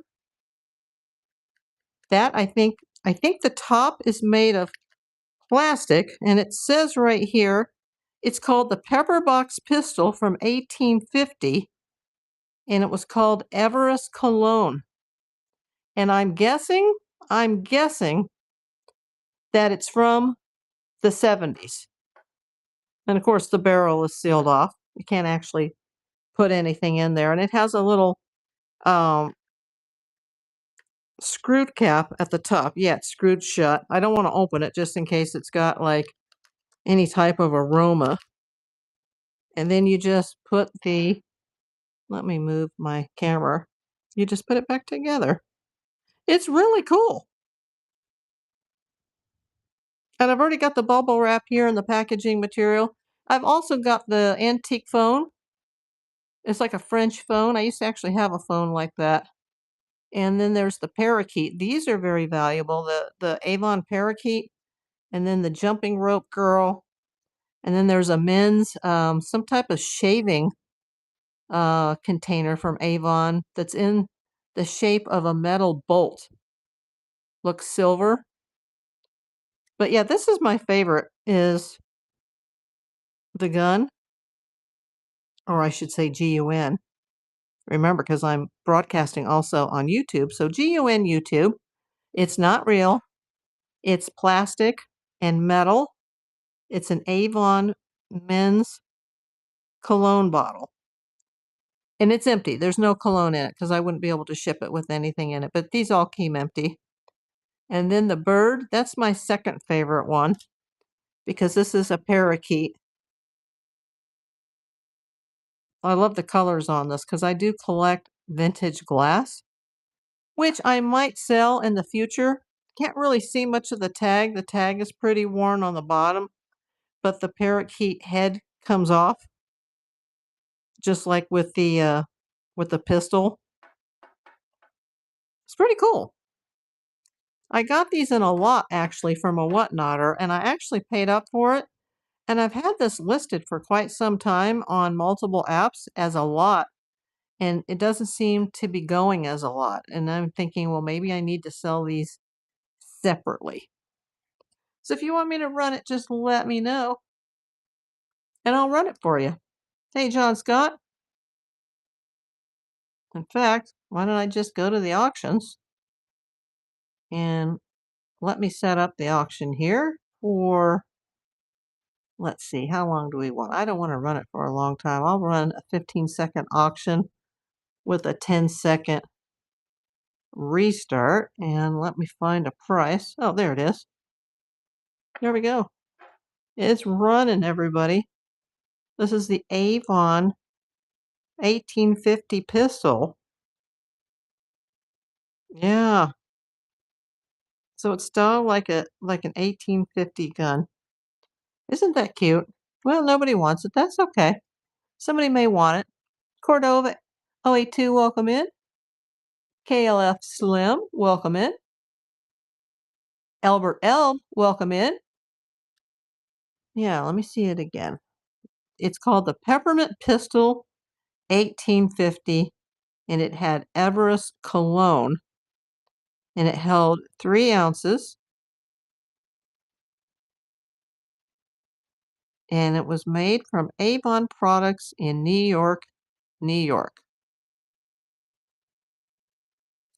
That I think the top is made of plastic, and it says right here, it's called the Pepper Box Pistol from 1850, and it was called Everest Cologne. And I'm guessing that it's from the 70s. And of course, the barrel is sealed off. You can't actually put anything in there, and it has a little um, screwed cap at the top. Yeah, it's screwed shut. I don't want to open it just in case it's got like any type of aroma. And then you just put let me move my camera. You just put it back together. It's really cool. And I've already got the bubble wrap here and the packaging material. I've also got the antique phone. It's like a French phone. I used to actually have a phone like that. And then there's the parakeet. These are very valuable. The Avon parakeet, and then the jumping rope girl, and then there's a men's some type of shaving container from Avon that's in the shape of a metal bolt. Looks silver. But yeah, this is my favorite is the gun, or I should say GUN. Remember, because I'm broadcasting also on YouTube. So GUN YouTube. It's not real. It's plastic and metal. It's an Avon men's cologne bottle. And it's empty. There's no cologne in it because I wouldn't be able to ship it with anything in it. But these all came empty. And then the bird, that's my second favorite one because this is a parakeet. I love the colors on this because I do collect vintage glass, which I might sell in the future. Can't really see much of the tag. The tag is pretty worn on the bottom, but the parakeet head comes off, just like with the pistol. It's pretty cool. I got these in a lot actually from a whatnotter, and I actually paid up for it. And I've had this listed for quite some time on multiple apps as a lot, and it doesn't seem to be going as a lot. And I'm thinking, well, maybe I need to sell these separately. So if you want me to run it, just let me know and I'll run it for you. Hey, John Scott. In fact, why don't I just go to the auctions and let me set up the auction here for, let's see, how long do we want? I don't want to run it for a long time. I'll run a 15-second auction with a 10-second restart, and let me find a price. Oh, there it is. There we go. It's running, everybody. This is the Avon 1850 pistol. Yeah. So it's styled like an 1850 gun. Isn't that cute? Well, nobody wants it. That's okay. Somebody may want it. Cordova 082, welcome in. KLF Slim, welcome in. Albert Elb, welcome in. Yeah, let me see it again. It's called the Peppermint Pistol 1850, and it had Everest cologne, and it held 3 ounces, and it was made from Avon products in New York, New York.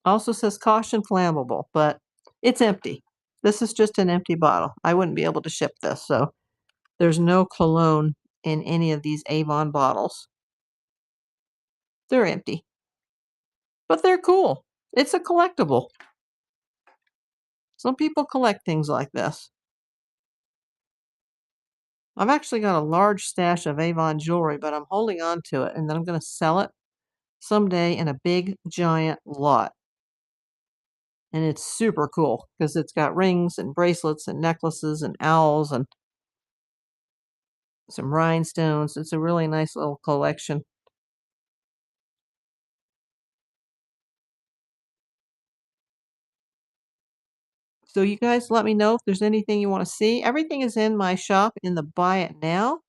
Also says caution flammable, but it's empty. This is just an empty bottle. I wouldn't be able to ship this, so there's no cologne in any of these Avon bottles. They're empty, but they're cool. It's a collectible. Some people collect things like this. I've actually got a large stash of Avon jewelry, but I'm holding on to it, and then I'm going to sell it someday in a big, giant lot. And it's super cool because it's got rings and bracelets and necklaces and owls and some rhinestones. It's a really nice little collection. So you guys let me know if there's anything you want to see. Everything is in my shop in the buy it now.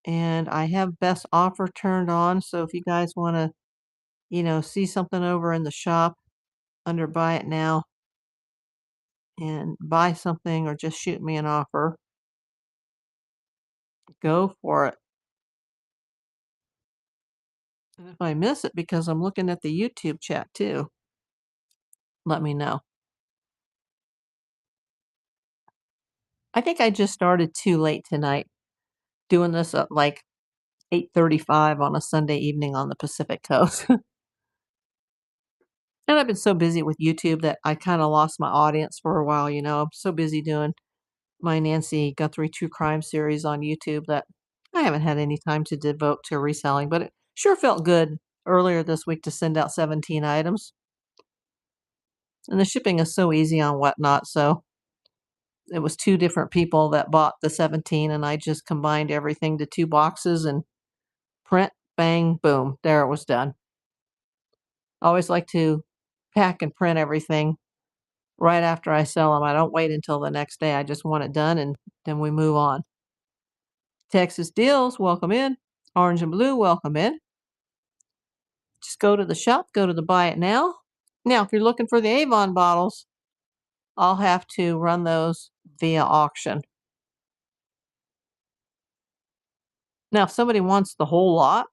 And I have best offer turned on. So if you guys want to, see something over in the shop under buy it now and buy something or just shoot me an offer, go for it. And if I miss it because I'm looking at the YouTube chat too, let me know. I think I just started too late tonight doing this at like 8:35 on a Sunday evening on the Pacific Coast. And I've been so busy with YouTube that I kind of lost my audience for a while, I'm so busy doing my Nancy Guthrie true crime series on YouTube that I haven't had any time to devote to reselling, but it sure felt good earlier this week to send out 17 items. And the shipping is so easy on Whatnot, so it was 2 different people that bought the 17, and I just combined everything to 2 boxes and print, bang, boom, there it was done. I always like to pack and print everything right after I sell them. I don't wait until the next day. I just want it done, and then we move on. Texas Deals, welcome in. Orange and Blue, welcome in. Just go to the shop, go to the buy it now. Now, if you're looking for the Avon bottles, I'll have to run those via auction. Now, if somebody wants the whole lot,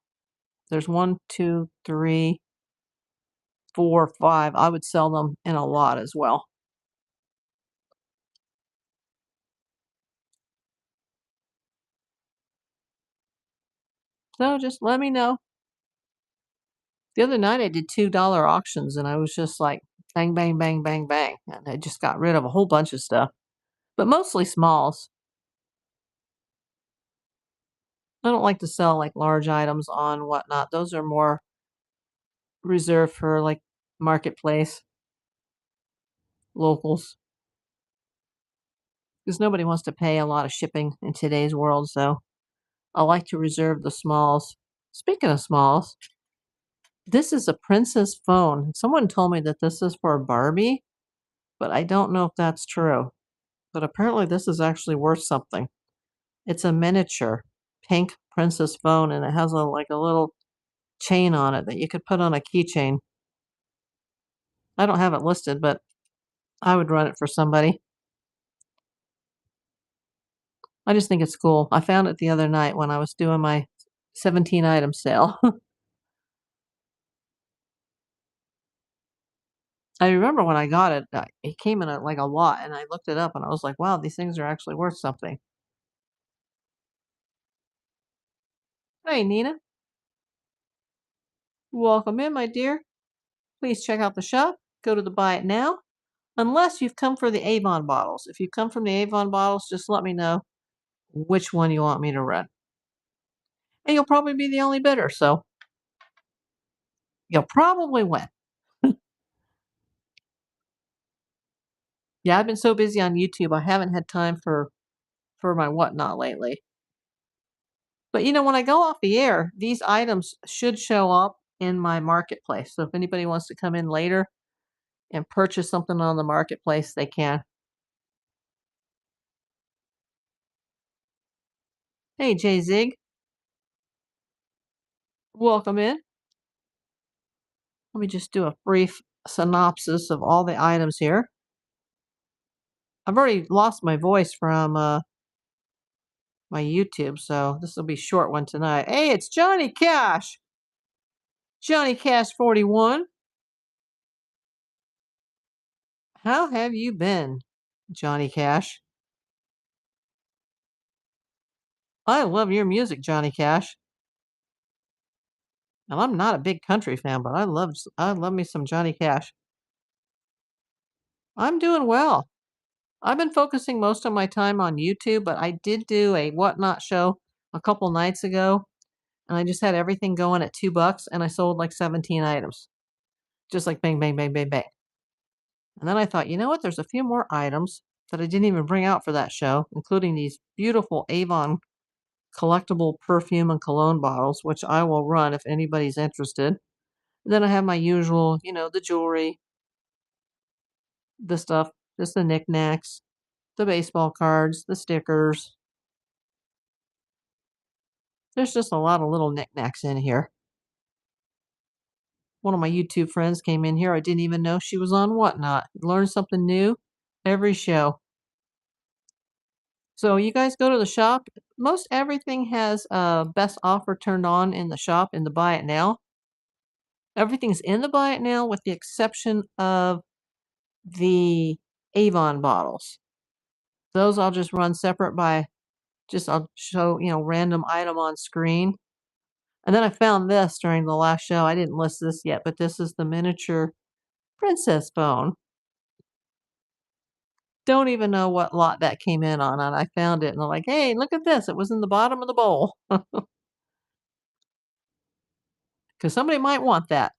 there's 1, 2, 3, 4, 5. I would sell them in a lot as well. So just let me know. The other night I did $2 auctions and I was just like bang, bang, bang, bang, bang. And I just got rid of a whole bunch of stuff, but mostly smalls. I don't like to sell like large items on whatnot. Those are more reserved for like marketplace, locals, because nobody wants to pay a lot of shipping in today's world. So I like to reserve the smalls. Speaking of smalls, this is a Princess phone. Someone told me that this is for Barbie, but I don't know if that's true. But apparently, this is actually worth something. It's a miniature pink Princess phone, and it has a little chain on it that you could put on a keychain. I don't have it listed, but I would run it for somebody. I just think it's cool. I found it the other night when I was doing my 17 item sale. I remember when I got it, it came in like a lot, and I looked it up and I was like, wow, these things are actually worth something. Hey, Nina, welcome in, my dear. Please check out the shop. Go to the buy it now, unless you've come for the Avon bottles. If you come from the Avon bottles, just let me know which one you want me to run. And you'll probably be the only bidder, so you'll probably win. Yeah, I've been so busy on YouTube, I haven't had time for my whatnot lately. But when I go off the air, these items should show up in my marketplace. So if anybody wants to come in later and purchase something on the marketplace, they can. Hey, Jay Zig, welcome in. Let me just do a brief synopsis of all the items here. I've already lost my voice from my YouTube, so this will be a short one tonight. Hey, it's Johnny Cash. Johnny Cash 41. How have you been, Johnny Cash? I love your music, Johnny Cash. And I'm not a big country fan, but I love me some Johnny Cash. I'm doing well. I've been focusing most of my time on YouTube, but I did do a whatnot show a couple nights ago, and I just had everything going at $2, and I sold like 17 items, just like bang, bang, bang, bang, bang. And then I thought, you know what? There's a few more items that I didn't even bring out for that show, including these beautiful Avon collectible perfume and cologne bottles, which I will run if anybody's interested. Then I have my usual, the jewelry, the stuff, just the knickknacks, the baseball cards, the stickers. There's just a lot of little knickknacks in here. One of my YouTube friends came in here. I didn't even know she was on Whatnot. Learn something new every show. So you guys go to the shop. Most everything has a best offer turned on in the shop in the buy it now. Everything's in the buy it now with the exception of the Avon bottles. Those I'll just run separate by I'll show, random item on screen. And then I found this during the last show. I didn't list this yet, but this is the miniature princess phone. Don't even know what lot that came in on, and I found it, and I'm like, "Hey, look at this. It was in the bottom of the bowl." Because somebody might want that.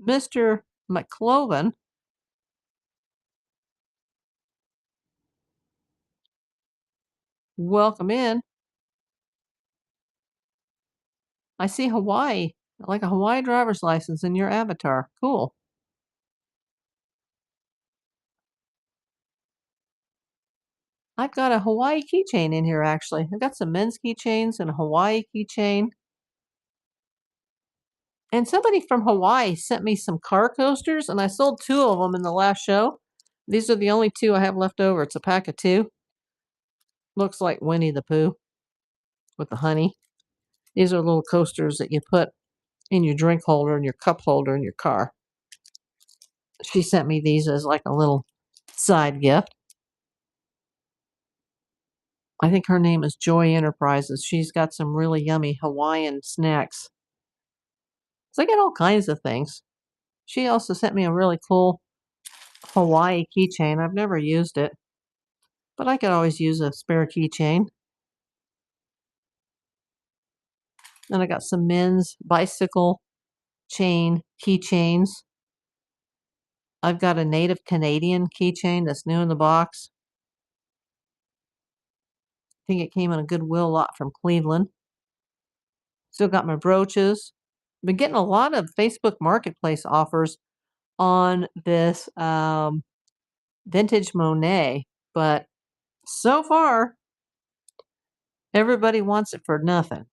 Mr. McCloven, welcome in. I see Hawaii, like a Hawaii driver's license in your avatar. Cool. I've got a Hawaii keychain in here, actually. I've got some men's keychains and a Hawaii keychain. And somebody from Hawaii sent me some car coasters, and I sold 2 of them in the last show. These are the only 2 I have left over. It's a pack of 2. Looks like Winnie the Pooh with the honey. These are little coasters that you put in your drink holder and your cup holder in your car. She sent me these as like a little side gift. I think her name is Joy Enterprises. She's got some really yummy Hawaiian snacks. So I get all kinds of things. She also sent me a really cool Hawaii keychain. I've never used it, but I could always use a spare keychain. Then I got some men's bicycle chain keychains. I've got a native Canadian keychain that's new in the box. I think it came in a Goodwill lot from Cleveland. Still got my brooches. Been getting a lot of Facebook Marketplace offers on this vintage Monet, but so far everybody wants it for nothing.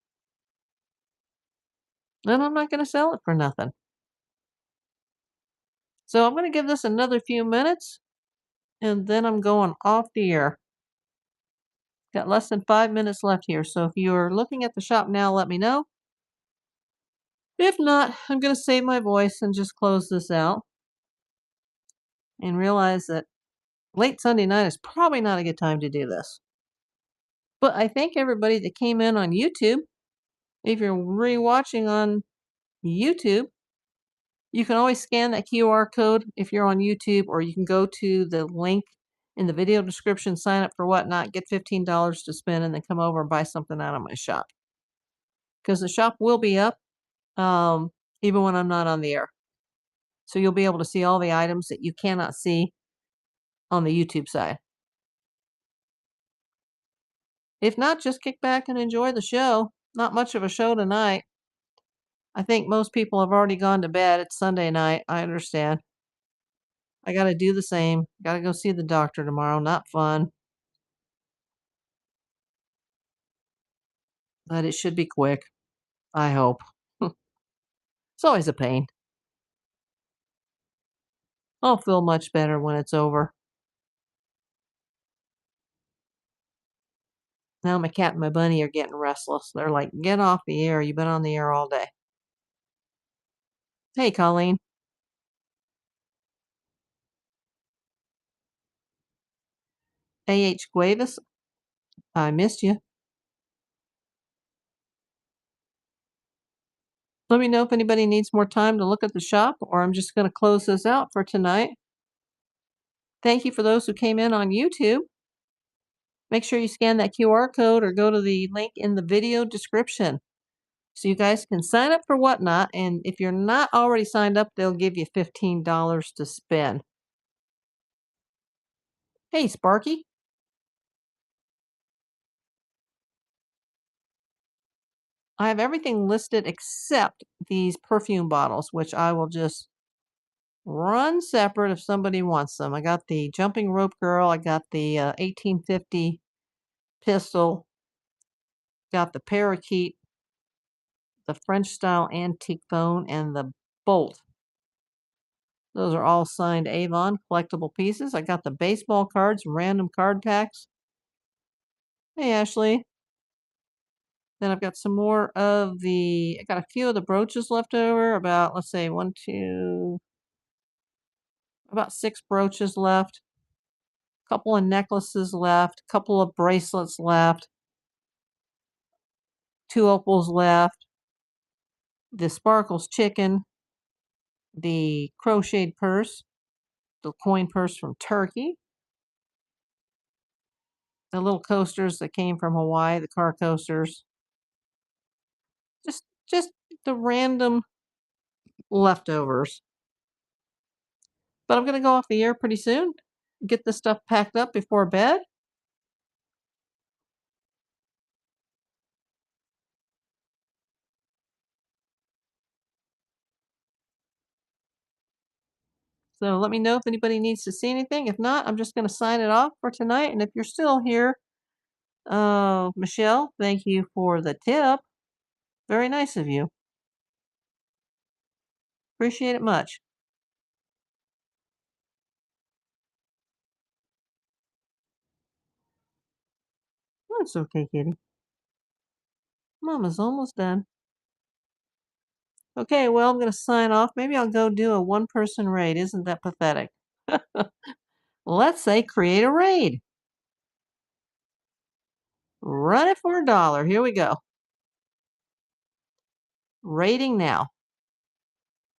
And I'm not going to sell it for nothing. So I'm going to give this another few minutes and then I'm going off the air. Got less than 5 minutes left here. So if you're looking at the shop now, let me know. If not, I'm going to save my voice and just close this out and realize that late Sunday night is probably not a good time to do this. But I thank everybody that came in on YouTube. If you're rewatching on YouTube, you can always scan that QR code if you're on YouTube, or you can go to the link in the video description, sign up for Whatnot, get $15 to spend, and then come over and buy something out of my shop. Because the shop will be up um, even when I'm not on the air. So you'll be able to see all the items that you cannot see on the YouTube side. If not, just kick back and enjoy the show. Not much of a show tonight. I think most people have already gone to bed. It's Sunday night. I understand. I got to do the same. Got to go see the doctor tomorrow. Not fun, but it should be quick. I hope. It's always a pain. I'll feel much better when it's over. Now my cat and my bunny are getting restless. They're like, get off the air. You've been on the air all day. Hey, Colleen. A.H. Guavis, I missed you. Let me know if anybody needs more time to look at the shop, or I'm just going to close this out for tonight. Thank you for those who came in on YouTube. Make sure you scan that QR code or go to the link in the video description so you guys can sign up for Whatnot. And if you're not already signed up, they'll give you $15 to spend. Hey, Sparky. I have everything listed except these perfume bottles, which I will just run separate if somebody wants them. I got the Jumping Rope Girl. I got the 1850 Pistol. Got the Parakeet, the French style antique phone, and the Bolt. Those are all signed Avon collectible pieces. I got the baseball cards, random card packs. Hey, Ashley. Then I've got some more of I got a few of the brooches left over. About, let's say, about 6 brooches left. A couple of necklaces left. A couple of bracelets left. 2 opals left. The Sparkles chicken. The crocheted purse. The coin purse from Turkey. The little coasters that came from Hawaii, the car coasters. Just the random leftovers. But I'm going to go off the air pretty soon. Get this stuff packed up before bed. So let me know if anybody needs to see anything. If not, I'm just going to sign it off for tonight. And if you're still here, Michelle, thank you for the tip. Very nice of you. Appreciate it much. That's okay, kitty. Mama's almost done. Okay, well, I'm going to sign off. Maybe I'll go do a one-person raid. Isn't that pathetic? Let's say create a raid. Run it for $1. Here we go. Rating now.